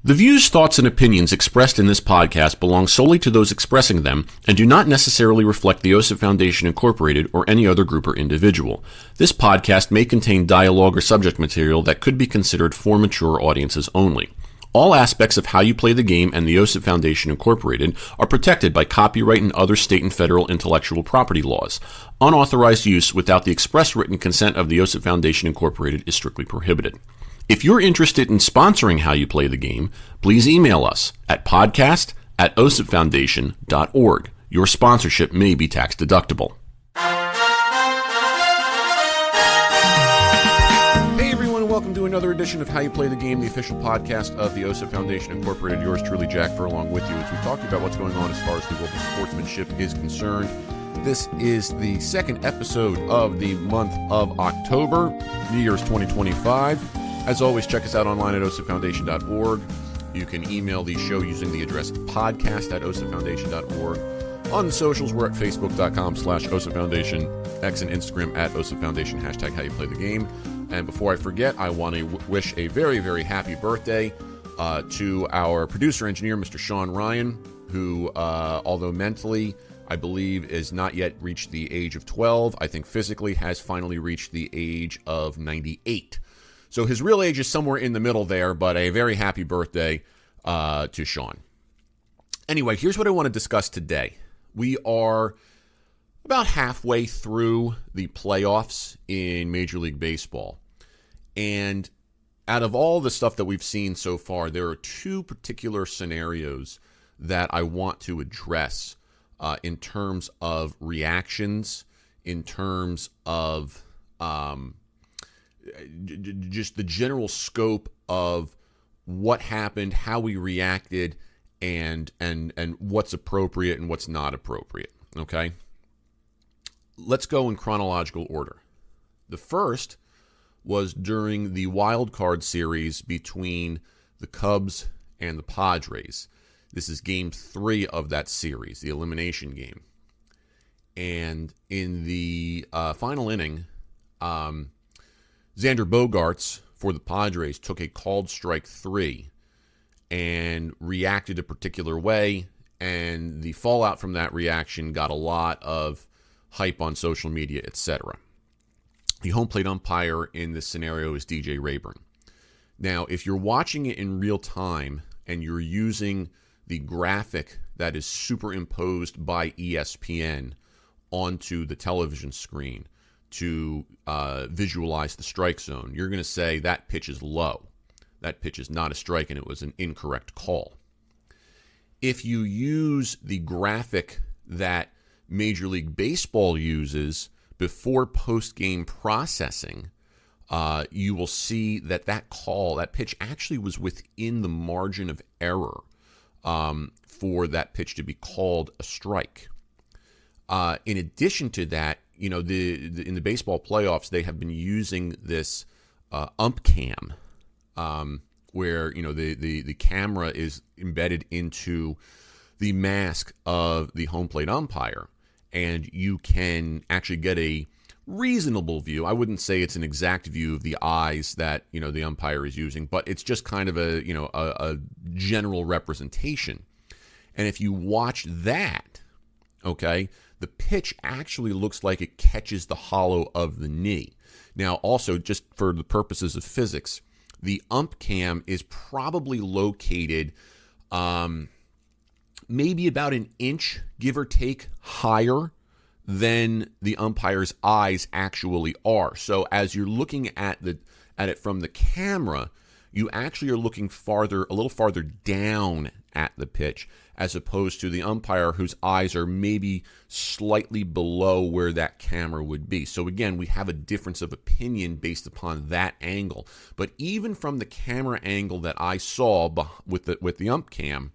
The views, thoughts, and opinions expressed in this podcast belong solely to those expressing them and do not necessarily reflect the OSIP Foundation Incorporated or any other group or individual. This podcast may contain dialogue or subject material that could be considered for mature audiences only. All aspects of how you play the game and the OSIP Foundation Incorporated are protected by copyright and other state and federal intellectual property laws. Unauthorized use without the express written consent of the OSIP Foundation Incorporated is strictly prohibited. If you're interested in sponsoring How You Play the Game, please email us at podcast@osipfoundation.org. Your sponsorship may be tax deductible. Hey everyone, and welcome to another edition of How You Play the Game, the official podcast of the OSIP Foundation Incorporated. Yours truly, Jack Fur, along with you as we talk about what's going on as far as the world of sportsmanship is concerned. This is the second episode of the month of October, New Year's 2025. As always, check us out online at osipfoundation.org. You can email the show using the address podcast@osipfoundation.org. On socials, we're at facebook.com/osipfoundation, X and Instagram at osipfoundation, hashtag how you play the game. And before I forget, I want to wish a very, very happy birthday to our producer engineer, Mr. Sean Ryan, who, although mentally, I believe, is not yet reached the age of 12, I think physically has finally reached the age of 98. So his real age is somewhere in the middle there, but a very happy birthday to Sean. Anyway, here's what I want to discuss today. We are about halfway through the playoffs in Major League Baseball. And out of all the stuff that we've seen so far, there are two particular scenarios that I want to address in terms of reactions, in terms of just the general scope of what happened, how we reacted, and what's appropriate and what's not appropriate. Okay? Let's go in chronological order. The first was during the wild card series between the Cubs and the Padres. This is game 3 of that series, the elimination game. And in the final inning, Xander Bogaerts for the Padres took a called strike 3 and reacted a particular way, and the fallout from that reaction got a lot of hype on social media, etc. The home plate umpire in this scenario is DJ Rayburn. Now, if you're watching it in real time and you're using the graphic that is superimposed by ESPN onto the television screen to visualize the strike zone, you're going to say that pitch is low. That pitch is not a strike, and it was an incorrect call. If you use the graphic that Major League Baseball uses before post-game processing, you will see that that pitch actually was within the margin of error for that pitch to be called a strike. In addition to that, you know, in the baseball playoffs, they have been using this ump cam, where, you know, the camera is embedded into the mask of the home plate umpire, and you can actually get a reasonable view. I wouldn't say it's an exact view of the eyes that, you know, the umpire is using, but it's just kind of a general representation. And if you watch that, okay, the pitch actually looks like it catches the hollow of the knee. Now, also, just for the purposes of physics, the ump cam is probably located maybe about an inch, give or take, higher than the umpire's eyes actually are. So as you're looking at it from the camera, you actually are looking a little farther down at the pitch, as opposed to the umpire whose eyes are maybe slightly below where that camera would be. So again, we have a difference of opinion based upon that angle. But even from the camera angle that I saw with the ump cam,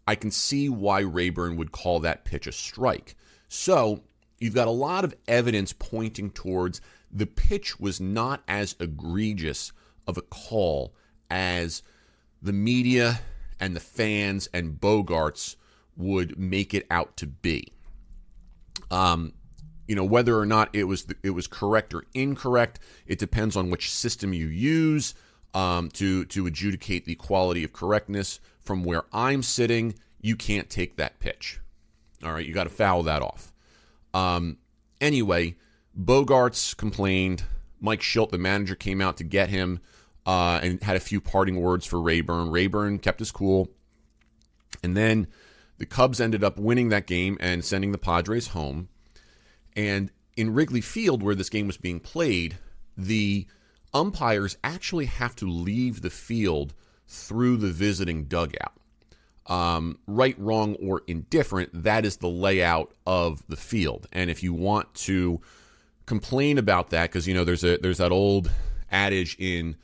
I can see why Rayburn would call that pitch a strike. So you've got a lot of evidence pointing towards the pitch was not as egregious of a call as the media and the fans and Bogaerts would make it out to be. You know, whether or not it was correct or incorrect, it depends on which system you use. to adjudicate the quality of correctness. From where I'm sitting, you can't take that pitch. All right, you got to foul that off. Anyway, Bogaerts complained. Mike Shildt, the manager, came out to get him and had a few parting words for Rayburn. Rayburn kept his cool. And then the Cubs ended up winning that game and sending the Padres home. And in Wrigley Field, where this game was being played, the umpires actually have to leave the field through the visiting dugout. Right, wrong, or indifferent, that is the layout of the field. And if you want to complain about that, because there's that old adage in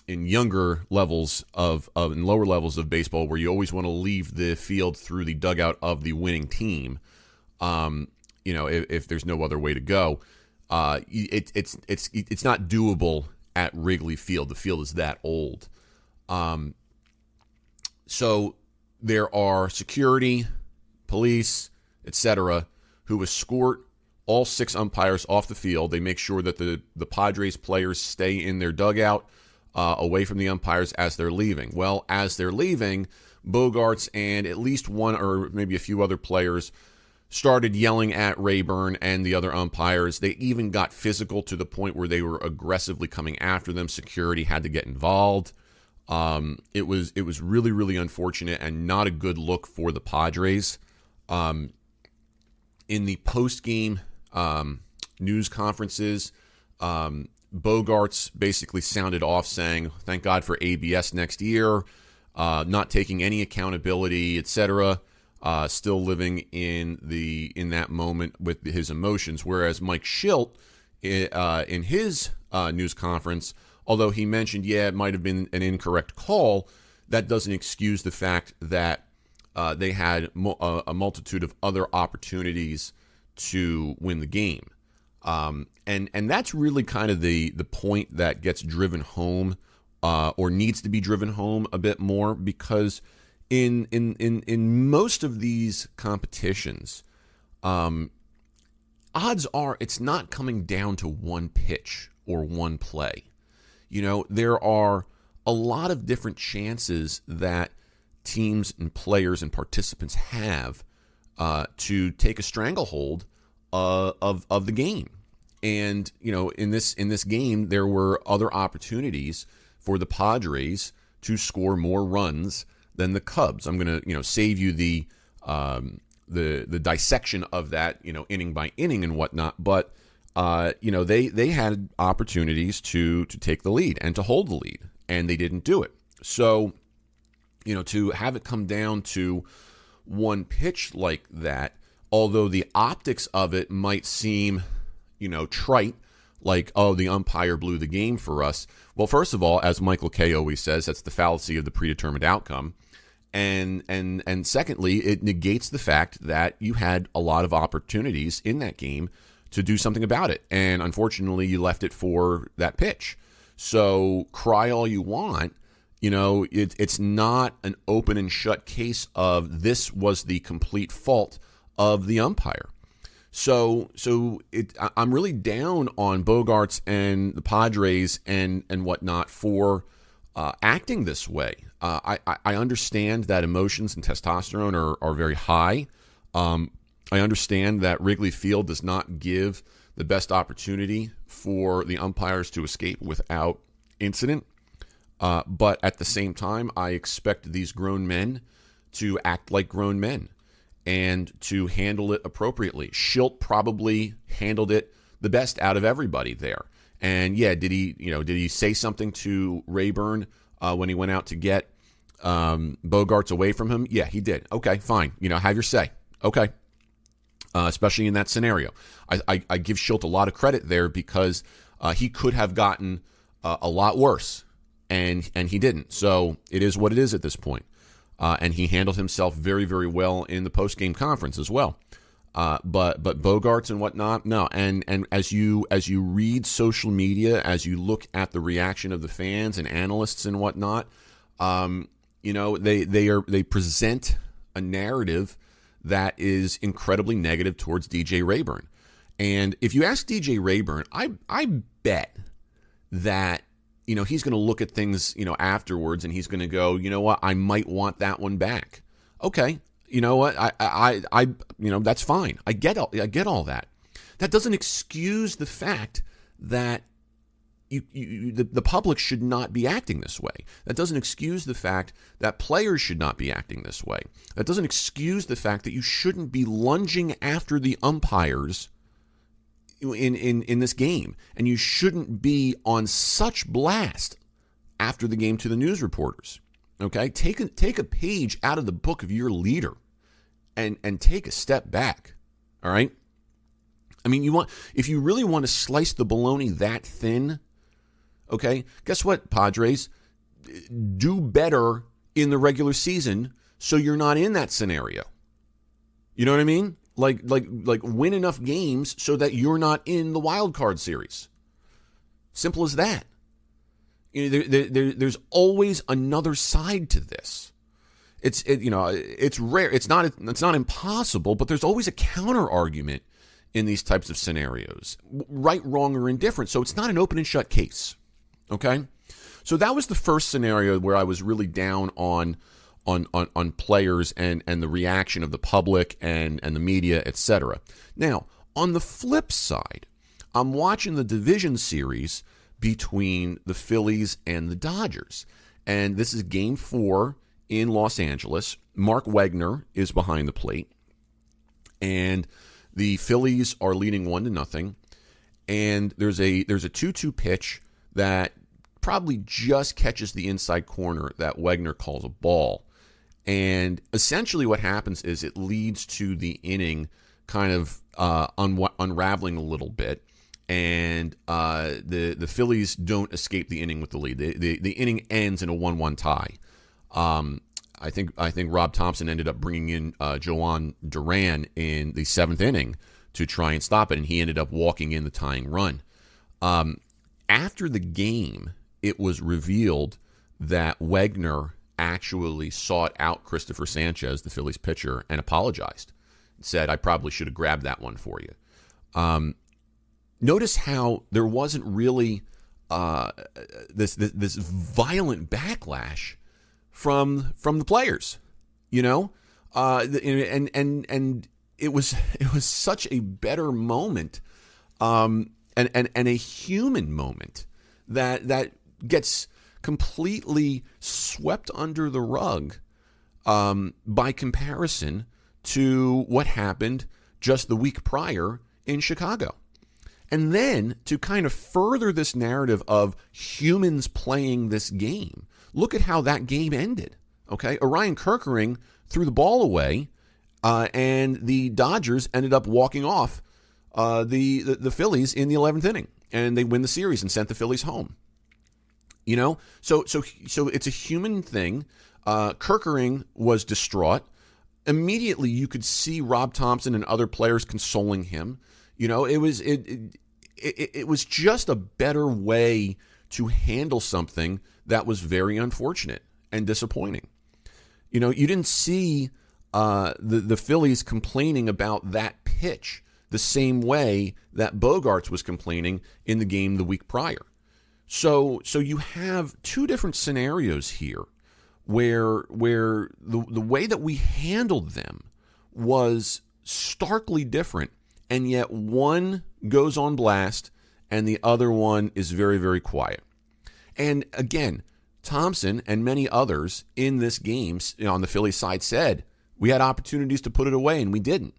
younger levels in lower levels of baseball where you always want to leave the field through the dugout of the winning team. If there's no other way to go, it's not doable at Wrigley Field. The field is that old. So there are security, police, etc., who escort all 6 umpires off the field. They make sure that the Padres players stay in their dugout away from the umpires as they're leaving. Well, as they're leaving, Bogaerts and at least one or maybe a few other players started yelling at Rayburn and the other umpires. They even got physical to the point where they were aggressively coming after them. Security had to get involved. It was really, really unfortunate and not a good look for the Padres. In the post-game news conferences, Bogaerts basically sounded off saying, thank God for ABS next year, not taking any accountability, etc., still living in that moment with his emotions. Whereas Mike Shildt, in his news conference, although he mentioned, it might have been an incorrect call, that doesn't excuse the fact that they had a multitude of other opportunities to win the game. And that's really kind of the point that gets driven home or needs to be driven home a bit more, because in most of these competitions, odds are it's not coming down to one pitch or one play. There are a lot of different chances that teams and players and participants have to take a stranglehold of the game. And in this game, there were other opportunities for the Padres to score more runs than the Cubs. I'm going to save you the dissection of that inning by inning and whatnot, but they had opportunities to take the lead and to hold the lead, and they didn't do it. So to have it come down to one pitch like that, although the optics of it might seem trite, like, oh, the umpire blew the game for us. Well, first of all, as Michael Kay always says, that's the fallacy of the predetermined outcome. And secondly, it negates the fact that you had a lot of opportunities in that game to do something about it. And unfortunately, you left it for that pitch. So cry all you want. It's not an open and shut case of this was the complete fault of the umpire. So I'm really down on Bogaerts and the Padres and whatnot for acting this way. I understand that emotions and testosterone are very high. I understand that Wrigley Field does not give the best opportunity for the umpires to escape without incident. But at the same time, I expect these grown men to act like grown men and to handle it appropriately. Shildt probably handled it the best out of everybody there. And did he say something to Rayburn when he went out to get Bogaerts away from him? Yeah, he did. Okay, fine. Have your say. Okay. Especially in that scenario. I give Shildt a lot of credit there because he could have gotten a lot worse, and he didn't. So it is what it is at this point. And he handled himself very, very well in the post-game conference as well. But Bogaerts and whatnot, no. And as you read social media, as you look at the reaction of the fans and analysts and whatnot, they present a narrative that is incredibly negative towards DJ Rayburn. And if you ask DJ Rayburn, I bet that he's going to look at things, afterwards, and he's going to go, you know what, I might want that one back. Okay, you know what, I that's fine. I get all that. That doesn't excuse the fact that the public should not be acting this way. That doesn't excuse the fact that players should not be acting this way. That doesn't excuse the fact that you shouldn't be lunging after the umpires in this game, and you shouldn't be on such blast after the game to the news reporters. Okay, take a page out of the book of your leader, and take a step back. All right. I mean, if you really want to slice the bologna that thin, okay, guess what, Padres? Do better in the regular season so you're not in that scenario. You know what I mean? Like win enough games so that you're not in the wild card series. Simple as that. There's always another side to this. It's rare. It's not impossible, but there's always a counter argument in these types of scenarios, right, wrong, or indifferent. So it's not an open and shut case. Okay, so that was the first scenario where I was really down on players and the reaction of the public and the media, etc. Now, on the flip side, I'm watching the division series between the Phillies and the Dodgers, and this is Game 4 in Los Angeles. Mark Wegner is behind the plate, and the Phillies are leading 1-0, and there's a 2-2 pitch that probably just catches the inside corner that Wegner calls a ball. And essentially what happens is it leads to the inning kind of unraveling a little bit, and the Phillies don't escape the inning with the lead. The inning ends in a 1-1 tie. I think Rob Thompson ended up bringing in Joan Duran in the 7th inning to try and stop it, and he ended up walking in the tying run. After the game, it was revealed that Wegner actually sought out Christopher Sanchez, the Phillies pitcher, and apologized. Said, I probably should have grabbed that one for you. Notice how there wasn't really this violent backlash from the players, and it was such a better moment, and a human moment that gets completely swept under the rug by comparison to what happened just the week prior in Chicago. And then to kind of further this narrative of humans playing this game, look at how that game ended. Okay, Orion Kerkering threw the ball away, and the Dodgers ended up walking off the Phillies in the 11th inning, and they win the series and sent the Phillies home. So it's a human thing. Kerkering was distraught. Immediately, you could see Rob Thompson and other players consoling him. It was just a better way to handle something that was very unfortunate and disappointing. You didn't see the Phillies complaining about that pitch the same way that Bogaerts was complaining in the game the week prior. So you have two different scenarios here where the way that we handled them was starkly different, and yet one goes on blast and the other one is very, very quiet. And again, Thompson and many others in this game on the Phillies side said, we had opportunities to put it away and we didn't.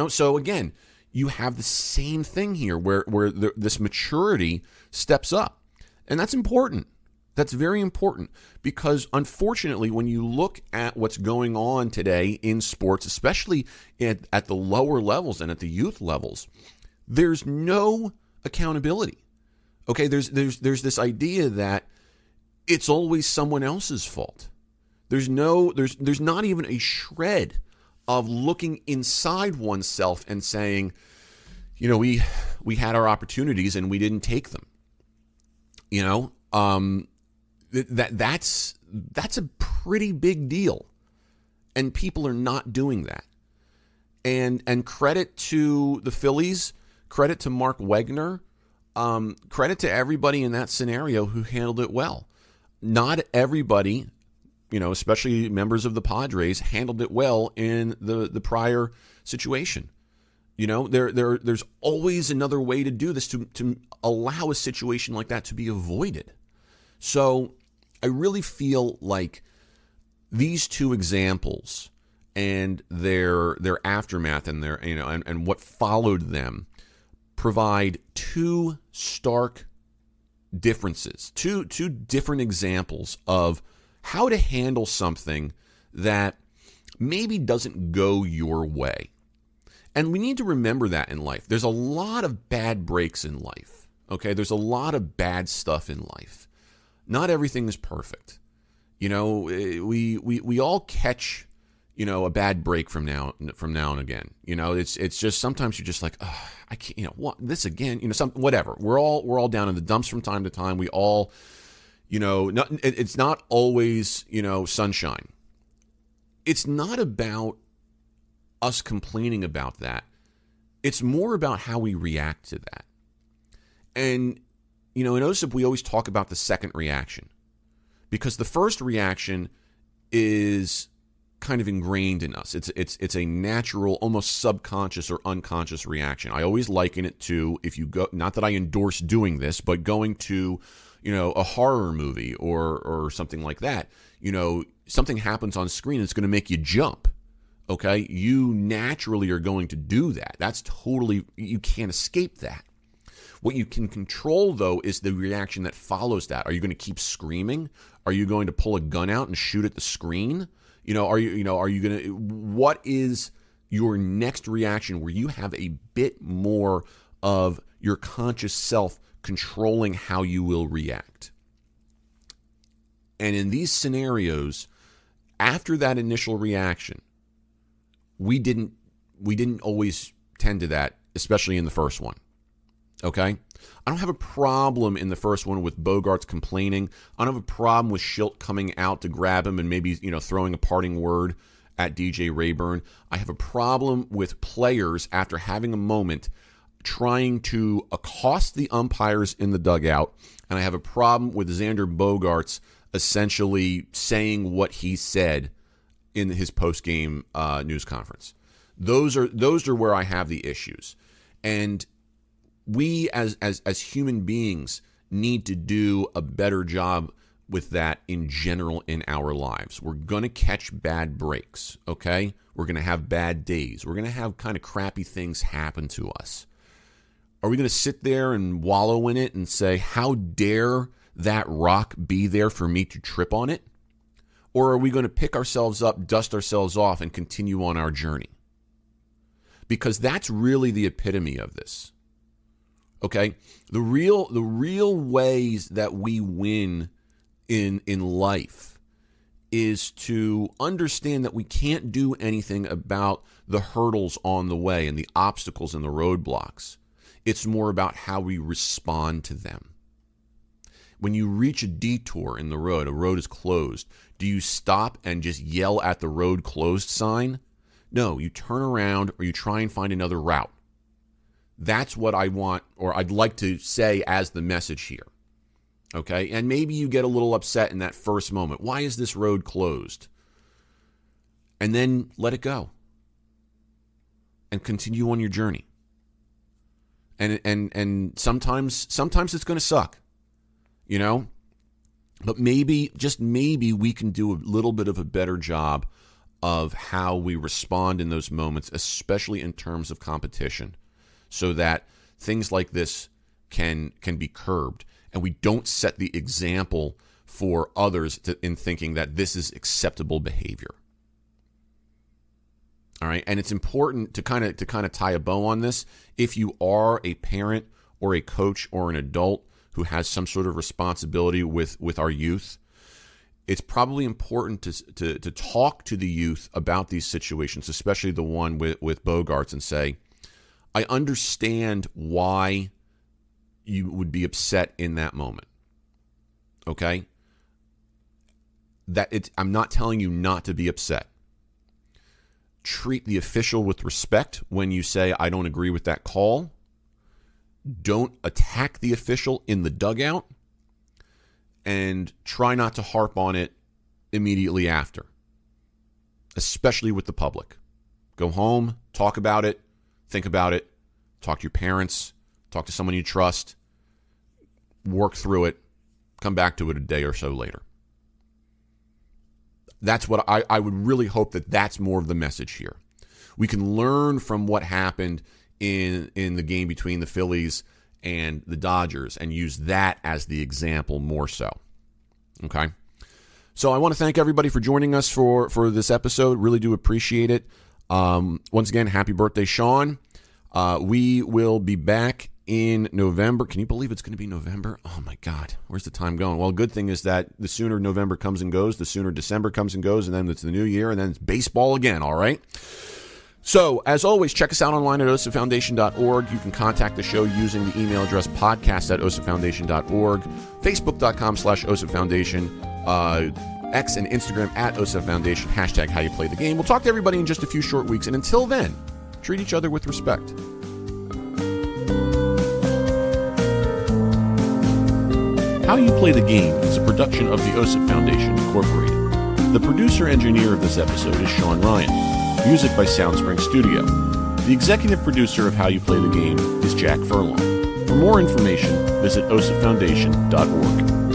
So again, you have the same thing here where this maturity steps up. And that's important. That's very important, because unfortunately, when you look at what's going on today in sports, especially at the lower levels and at the youth levels, there's no accountability. Okay, there's this idea that it's always someone else's fault. There's not even a shred of looking inside oneself and saying, we had our opportunities and we didn't take them. That's a pretty big deal, and people are not doing that. And credit to the Phillies, credit to Mark Wegner. credit to everybody in that scenario who handled it well. Not everybody, especially members of the Padres, handled it well in the prior situation. There's always another way to do this to allow a situation like that to be avoided. So I really feel like these two examples and their aftermath and their and what followed them provide two stark differences, two different examples of how to handle something that maybe doesn't go your way. And we need to remember that in life. There's a lot of bad breaks in life. Okay, there's a lot of bad stuff in life. Not everything is perfect. We all catch a bad break from now and again. It's just sometimes you're just like, oh, I can't. What this again? Whatever. We're all down in the dumps from time to time. We all, it's not always sunshine. It's not about us complaining about that. It's more about how we react to that. And in OSIP, we always talk about the second reaction, because the first reaction is kind of ingrained in us. It's a natural, almost subconscious or unconscious reaction. I always liken it to, if you go, not that I endorse doing this, but going to, a horror movie or something like that. Something happens on screen that's going to make you jump. Okay, you naturally are going to do that. That's totally, you can't escape that. What you can control, though, is the reaction that follows that. Are you going to keep screaming? Are you going to pull a gun out and shoot at the screen? Are you going to, what is your next reaction where you have a bit more of your conscious self controlling how you will react? And in these scenarios, after that initial reaction, we didn't always tend to that, especially in the first one. Okay? I don't have a problem in the first one with Bogaerts complaining. I don't have a problem with Shildt coming out to grab him and maybe, throwing a parting word at DJ Rayburn. I have a problem with players, after having a moment, trying to accost the umpires in the dugout. And I have a problem with Xander Bogaerts essentially saying what he said in his post-game news conference. Those are where I have the issues. And we as human beings need to do a better job with that in general in our lives. We're going to catch bad breaks, okay? We're going to have bad days. We're going to have kind of crappy things happen to us. Are we going to sit there and wallow in it and say, how dare that rock be there for me to trip on it? Or are we going to pick ourselves up, dust ourselves off, and continue on our journey? Because that's really the epitome of this. Okay? The real ways that we win in life is to understand that we can't do anything about the hurdles on the way and the obstacles and the roadblocks. It's more about how we respond to them. When you reach a detour in the road, a road is closed, do you stop and just yell at the road closed sign? No, you turn around or you try and find another route. That's what I want, or I'd like to say as the message here. Okay? And maybe you get a little upset in that first moment. Why is this road closed? And then let it go. And continue on your journey. And sometimes it's going to suck. But maybe, just maybe, we can do a little bit of a better job of how we respond in those moments, especially in terms of competition, so that things like this can be curbed, and we don't set the example for others in thinking that this is acceptable behavior. All right, and it's important to kind of tie a bow on this. If you are a parent or a coach or an adult who has some sort of responsibility with our youth, it's probably important to talk to the youth about these situations, especially the one with Bogaerts, and say, I understand why you would be upset in that moment. Okay? I'm not telling you not to be upset. Treat the official with respect when you say, I don't agree with that call. don't attack the official in the dugout, and try not to harp on it immediately after, especially with the public. Go home, talk about it, think about it, talk to your parents, talk to someone you trust, work through it, come back to it a day or so later. That's what I would really hope that that's more of the message here. We can learn from what happened in the game between the Phillies and the Dodgers and use that as the example more so. Okay? So I want to thank everybody for joining us for this episode. Really do appreciate it. Once again, happy birthday, Sean. We will be back in November. Can you believe it's going to be November? Oh, my God. Where's the time going? Well, good thing is that the sooner November comes and goes, the sooner December comes and goes, and then it's the new year, and then it's baseball again, all right? So, as always, check us out online at osafoundation.org. You can contact the show using the email address podcast@osafoundation.org, facebook.com/osafoundation, X and Instagram @osafoundation, hashtag how you play the game. We'll talk to everybody in just a few short weeks, and until then, treat each other with respect. How You Play the Game is a production of the OSIP Foundation, Incorporated. The producer-engineer of this episode is Sean Ryan. Music by Soundspring Studio. The executive producer of How You Play the Game is Jack Furlong. For more information, visit osipfoundation.org.